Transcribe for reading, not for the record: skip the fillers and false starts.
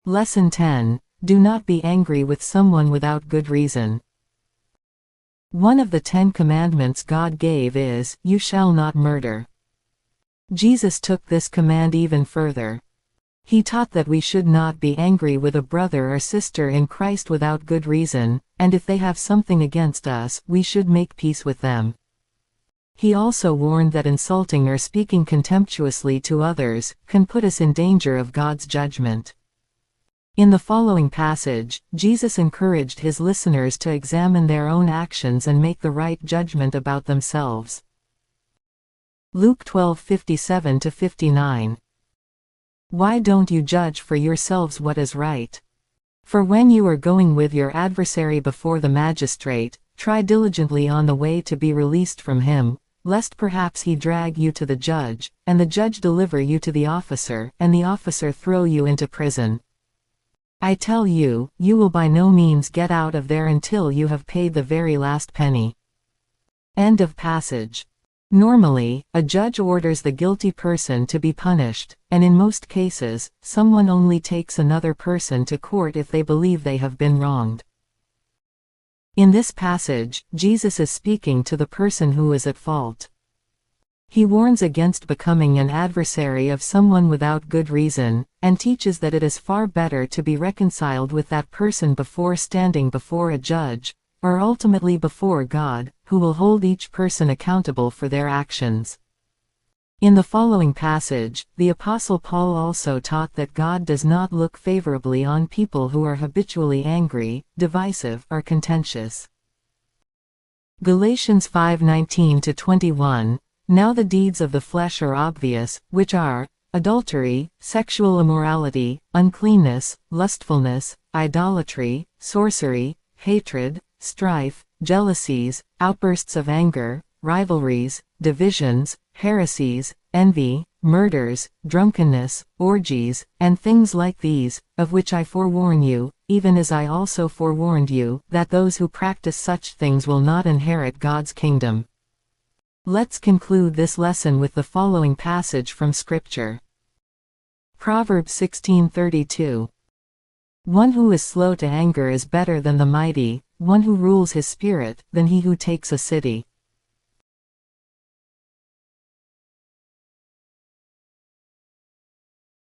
Lesson 10. Do not be angry with someone without good reason. One of the 10 commandments God gave is, "You shall not murder." Jesus took this command even further. He taught that we should not be angry with a brother or sister in Christ without good reason, and if they have something against us, we should make peace with them. He also warned that insulting or speaking contemptuously to others can put us in danger of God's judgment. In the following passage, Jesus encouraged his listeners to examine their own actions and make the right judgment about themselves. Luke 12:57-59. Why don't you judge for yourselves what is right? For when you are going with your adversary before the magistrate, try diligently on the way to be released from him, lest perhaps he drag you to the judge, and the judge deliver you to the officer, and the officer throw you into prison. I tell you, you will by no means get out of there until you have paid the very last penny. End of passage. Normally, a judge orders the guilty person to be punished, and in most cases, someone only takes another person to court if they believe they have been wronged. In this passage, Jesus is speaking to the person who is at fault. He warns against becoming an adversary of someone without good reason, and teaches that it is far better to be reconciled with that person before standing before a judge, or ultimately before God, who will hold each person accountable for their actions. In the following passage, the Apostle Paul also taught that God does not look favorably on people who are habitually angry, divisive, or contentious. Galatians 5:19-21. Now the deeds of the flesh are obvious, which are adultery, sexual immorality, uncleanness, lustfulness, idolatry, sorcery, hatred, strife, jealousies, outbursts of anger, rivalries, divisions, heresies, envy, murders, drunkenness, orgies, and things like these, of which I forewarn you, even as I also forewarned you, that those who practice such things will not inherit God's kingdom. Let's conclude this lesson with the following passage from Scripture. Proverbs 16:32. One who is slow to anger is better than the mighty, one who rules his spirit than he who takes a city.